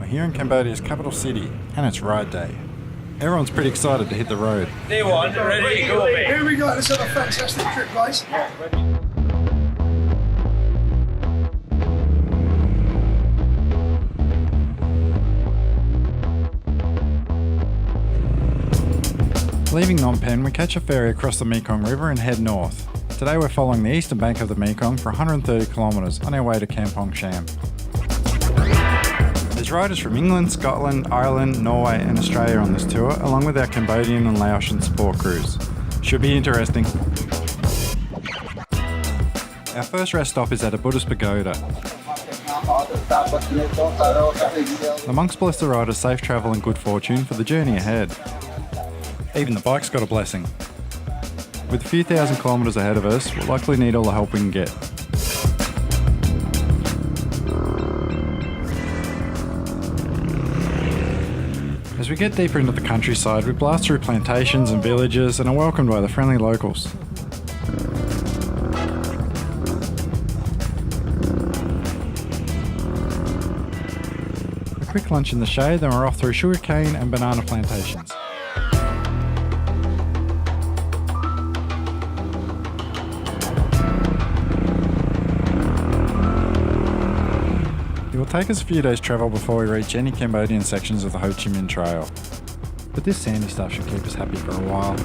here in Cambodia's capital city, and it's ride day. Everyone's pretty excited to hit the road. Day one, ready to go, mate. Here we go, let's have a fantastic trip, guys. Leaving Phnom Penh, we catch a ferry across the Mekong River and head north. Today we're following the eastern bank of the Mekong for 130 kilometres on our way to Kampong Cham. There's riders from England, Scotland, Ireland, Norway and Australia on this tour, along with our Cambodian and Laotian support crews. Should be interesting. Our first rest stop is at a Buddhist pagoda. The monks bless the riders safe travel and good fortune for the journey ahead. Even the bike's got a blessing. With a few thousand kilometres ahead of us, we'll likely need all the help we can get. As we get deeper into the countryside, we blast through plantations and villages and are welcomed by the friendly locals. A quick lunch in the shade, then we're off through sugarcane and banana plantations. It will take us a few days travel before we reach any Cambodian sections of the Ho Chi Minh Trail, but this sandy stuff should keep us happy for a while.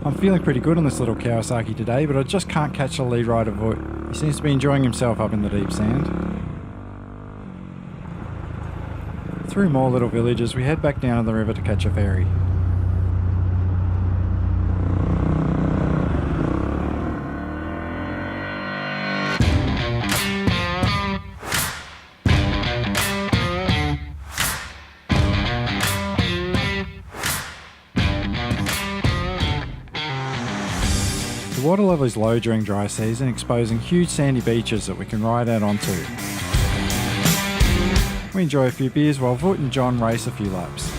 I'm feeling pretty good on this little Kawasaki today, but I just can't catch the lead rider Voit. He seems to be enjoying himself up in the deep sand. Through more little villages, we head back down to the river to catch a ferry. The water level is low during dry season, exposing huge sandy beaches that we can ride out onto. We enjoy a few beers while Voit and John race a few laps.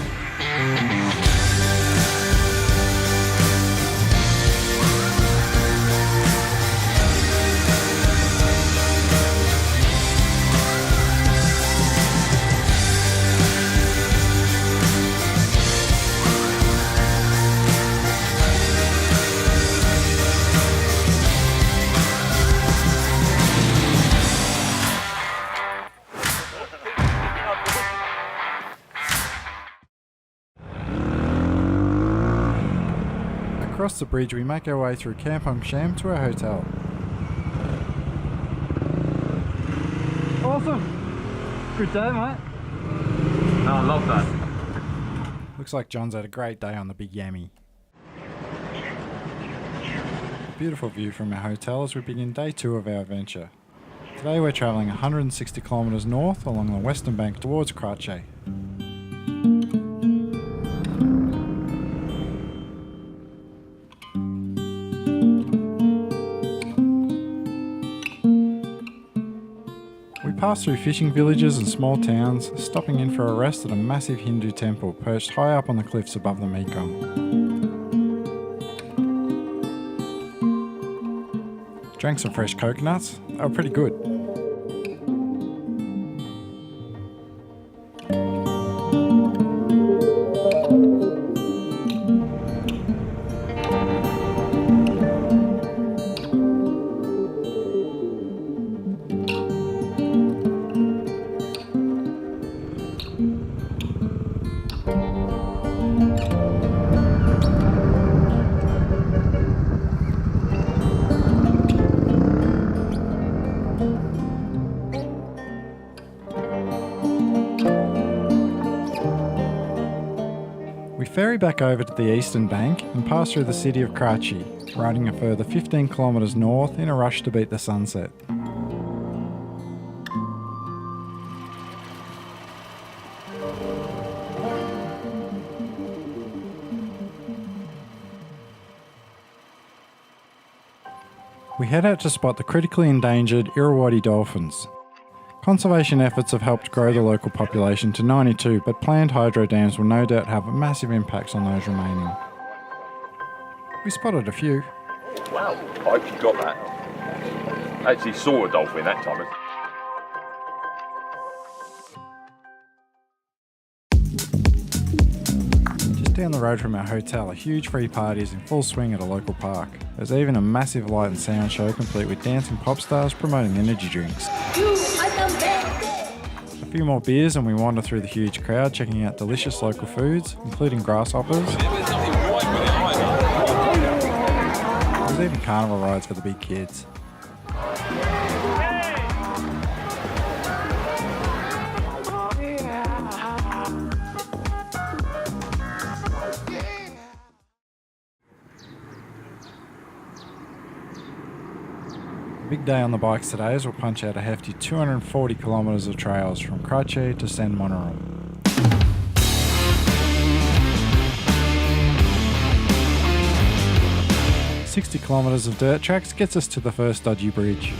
Across the bridge we make our way through Kampong Cham to our hotel. Awesome! Good day, mate. No, I love that. Looks like John's had a great day on the Big Yammy. Beautiful view from our hotel as we begin day 2 of our adventure. Today we're travelling 160 kilometres north along the western bank towards Kratie. We pass through fishing villages and small towns, stopping in for a rest at a massive Hindu temple perched high up on the cliffs above the Mekong. Drank some fresh coconuts. They were pretty good. ferry back over to the eastern bank and pass through the city of Kratie, riding a further 15 kilometres north in a rush to beat the sunset. We head out to spot the critically endangered Irrawaddy dolphins. Conservation efforts have helped grow the local population to 92, but planned hydro dams will no doubt have massive impacts on those remaining. We spotted a few. Wow, I actually got that. I actually saw a dolphin that time. Just down the road from our hotel, a huge free party is in full swing at a local park. There's even a massive light and sound show complete with dancing pop stars promoting energy drinks. A few more beers and we wander through the huge crowd checking out delicious local foods, including grasshoppers. There's even carnival rides for the big kids. Big day on the bikes today as we'll punch out a hefty 240 kilometres of trails from Kratie to San Monorom. 60 kilometres of dirt tracks gets us to the first dodgy bridge.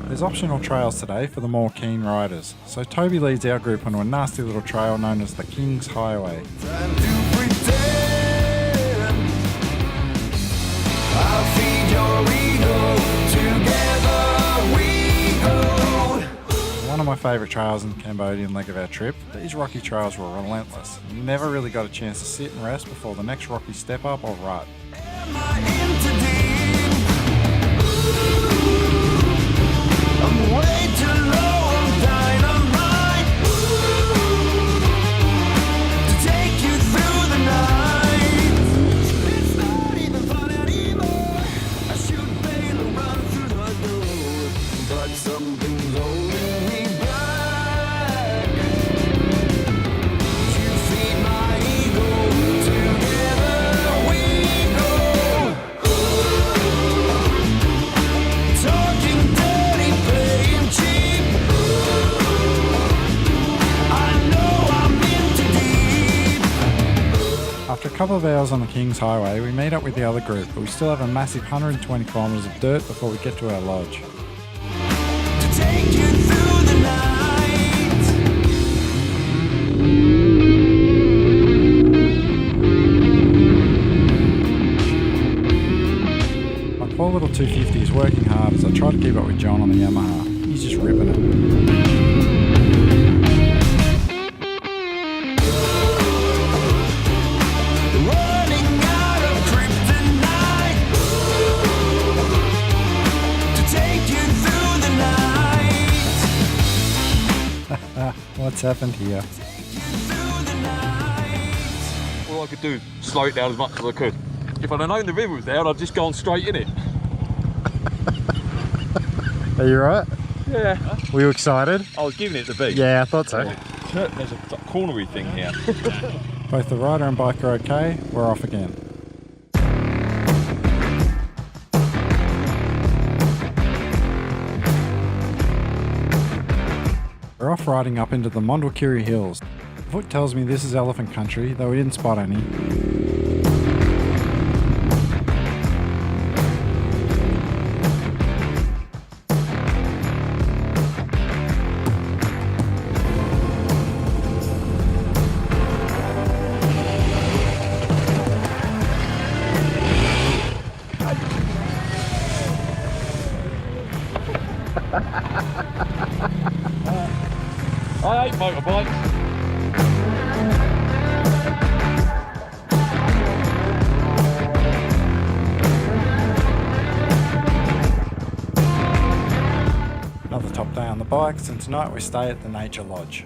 There's optional trails today for the more keen riders, so Toby leads our group onto a nasty little trail known as the King's Highway. One of my favourite trails in the Cambodian leg of our trip, these rocky trails were relentless. You never really got a chance to sit and rest before the next rocky step up or rut. After a couple of hours on the King's Highway, we meet up with the other group, but we still have a massive 120 kilometres of dirt before we get to our lodge. My poor little 250 is working hard as I try to keep up with John on the Yamaha. He's just ripping it. What's happened here? All I could do was slow it down as much as I could. If I'd have known the river was there, I'd just gone straight in it. Are you right? Yeah. Were you excited? I was giving it the beat. Yeah, I thought so. There's a cornery thing here. Both the rider and bike are okay, we're off again. We're off riding up into the Mondulkiri hills. The foot tells me this is elephant country, though we didn't spot any. I hate motorbikes. bikes, and tonight we stay at the Nature Lodge.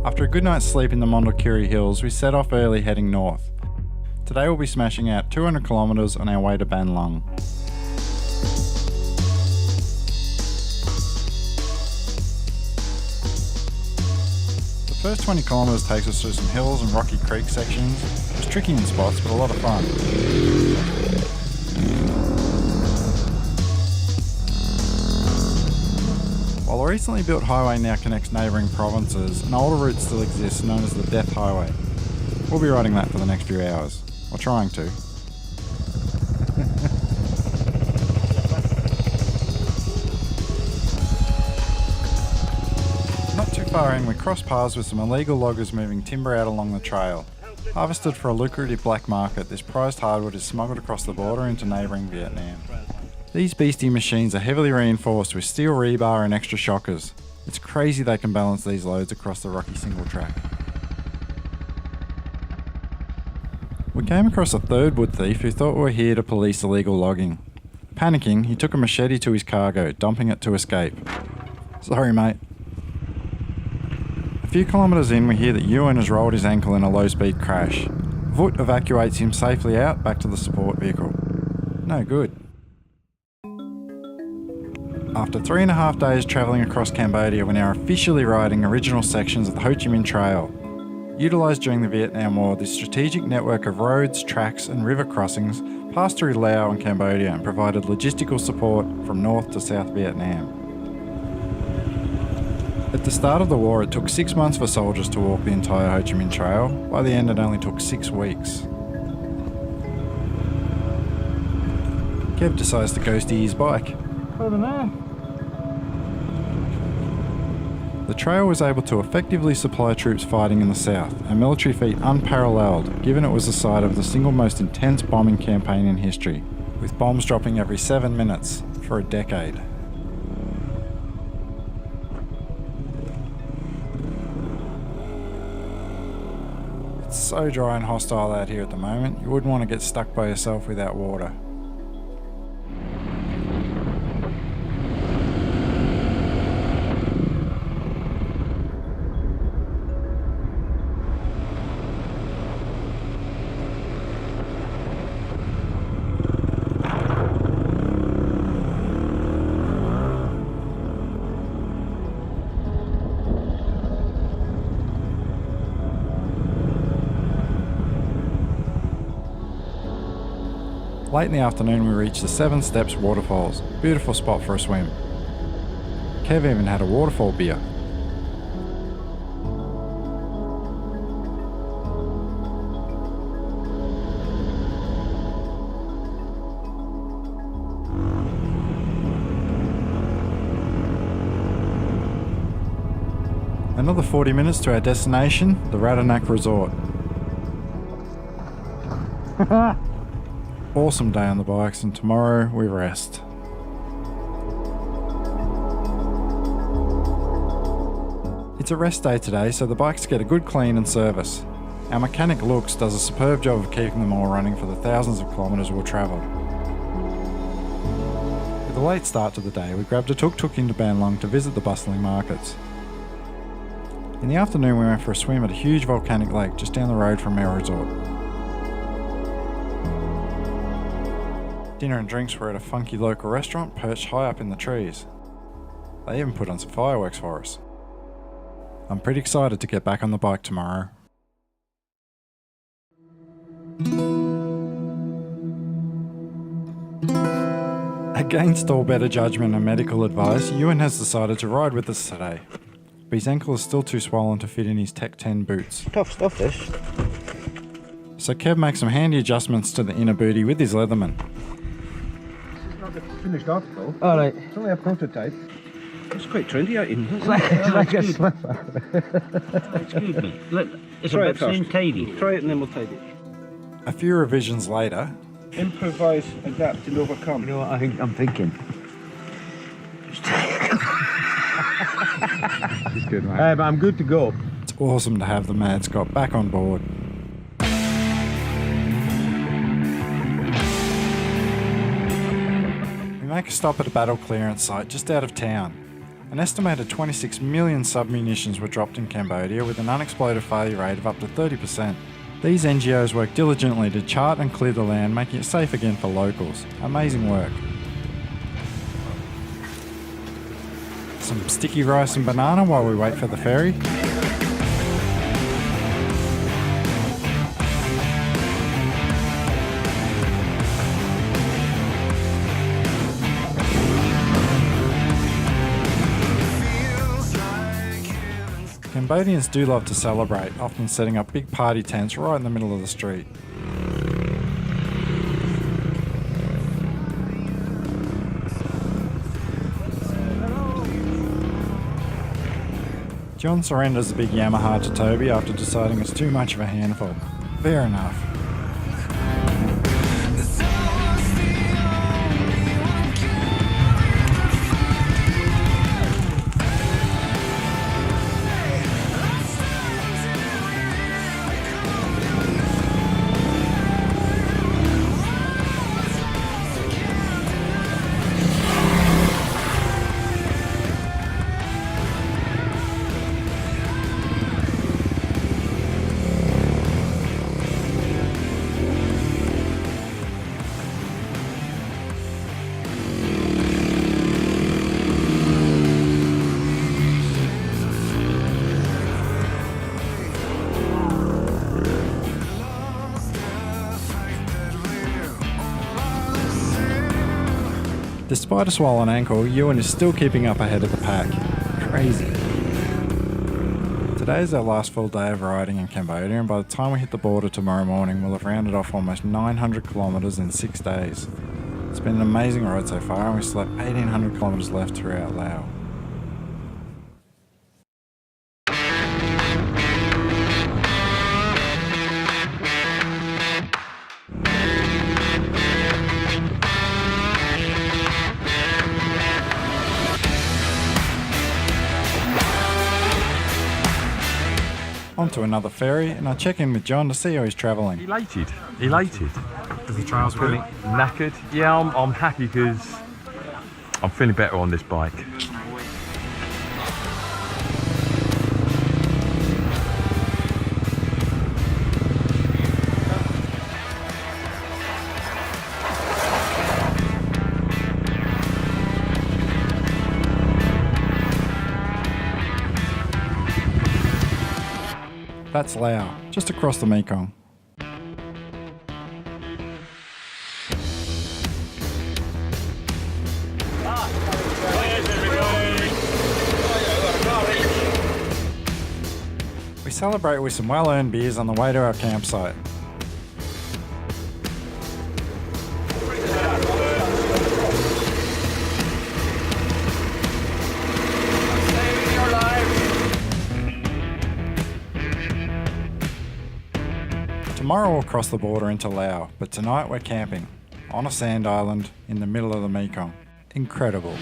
After a good night's sleep in the Mondulkiri hills, we set off early heading north. Today we'll be smashing out 200 kilometres on our way to Ban Long. The first 20 kilometres takes us through some hills and rocky creek sections. It was tricky in spots, but a lot of fun. While a recently built highway now connects neighbouring provinces, an older route still exists known as the Death Highway. We'll be riding that for the next few hours, or trying to. Not too far in, we cross paths with some illegal loggers moving timber out along the trail. Harvested for a lucrative black market, this prized hardwood is smuggled across the border into neighbouring Vietnam. These beastie machines are heavily reinforced with steel rebar and extra shockers. It's crazy they can balance these loads across the rocky single track. We came across a third wood thief who thought we were here to police illegal logging. Panicking, he took a machete to his cargo, dumping it to escape. Sorry mate. A few kilometres in, we hear that Ewan has rolled his ankle in a low-speed crash. Voot evacuates him safely out, back to the support vehicle. No good. After 3.5 days travelling across Cambodia, we're now officially riding original sections of the Ho Chi Minh Trail. Utilised during the Vietnam War, this strategic network of roads, tracks and river crossings passed through Laos and Cambodia and provided logistical support from North to South Vietnam. At the start of the war, it took 6 months for soldiers to walk the entire Ho Chi Minh Trail. By the end, it only took 6 weeks. Kev decides to ghosty his bike. I don't know. The trail was able to effectively supply troops fighting in the south, a military feat unparalleled given it was the site of the single most intense bombing campaign in history, with bombs dropping every 7 minutes for a decade. It's so dry and hostile out here at the moment, you wouldn't want to get stuck by yourself without water. Late in the afternoon we reached the 7 Steps waterfalls, beautiful spot for a swim. Kev even had a waterfall beer. Another 40 minutes to our destination, the Ratanak resort. Awesome day on the bikes, and tomorrow we rest. It's a rest day today, so the bikes get a good clean and service. Our mechanic Lux does a superb job of keeping them all running for the thousands of kilometres we'll travel. With a late start to the day, we grabbed a tuk-tuk into Ban Long to visit the bustling markets. In the afternoon we went for a swim at a huge volcanic lake just down the road from our resort. Dinner and drinks were at a funky local restaurant perched high up in the trees. They even put on some fireworks for us. I'm pretty excited to get back on the bike tomorrow. Against all better judgment and medical advice, Ewan has decided to ride with us today. But his ankle is still too swollen to fit in his Tech 10 boots. Tough stuff, this. So Kev makes some handy adjustments to the inner booty with his Leatherman. It's not the finished article. All right. It's only a prototype. It's quite trendy out in. It's like a slipper. It's good, mate. Look, it's Try a it bit first. soon tidy. Try it and then we'll tidy it. A few revisions later, Improvise, adapt and overcome. You know what I'm thinking? it's good, mate. But I'm good to go. It's awesome to have the Mad Scott back on board. make a stop at a battle clearance site just out of town. An estimated 26 million submunitions were dropped in Cambodia with an unexploded failure rate of up to 30%. These NGOs work diligently to chart and clear the land, making it safe again for locals. Amazing work. Some sticky rice and banana while we wait for the ferry. Cambodians do love to celebrate, often setting up big party tents right in the middle of the street. John surrenders the big Yamaha to Toby after deciding it's too much of a handful. Fair enough. Despite a swollen ankle, Ewan is still keeping up ahead of the pack. Crazy. Today is our last full day of riding in Cambodia, and by the time we hit the border tomorrow morning, we'll have rounded off almost 900 kilometres in 6 days. It's been an amazing ride so far, and we still have 1,800 kilometres left throughout Laos. On to another ferry, and I check in with John to see how he's travelling. Elated. Is the trails feeling knackered? Yeah, I'm happy because I'm feeling better on this bike. That's Laos, just across the Mekong. We celebrate with some well-earned beers on the way to our campsite. Tomorrow we'll cross the border into Laos, but tonight we're camping on a sand island in the middle of the Mekong. Incredible.